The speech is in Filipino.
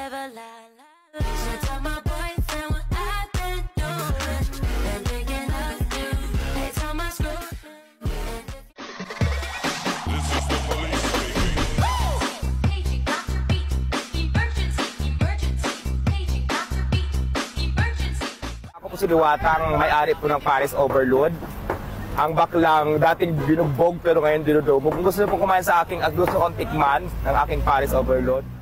forever, la la la. So tell my boyfriend what I've been doing and thinking of you. They tell my school. This is the police speaking. Paging Dr. Beat, emergency, emergency. Paging Dr. Beat, emergency. Ako po si Liwatang, may-ari po ng Paris Overload. Ang baklang dating binugbog pero ngayon dinudumog. Kung gusto niyo po kumain sa aking at gusto kong tikman ng aking Paris Overload,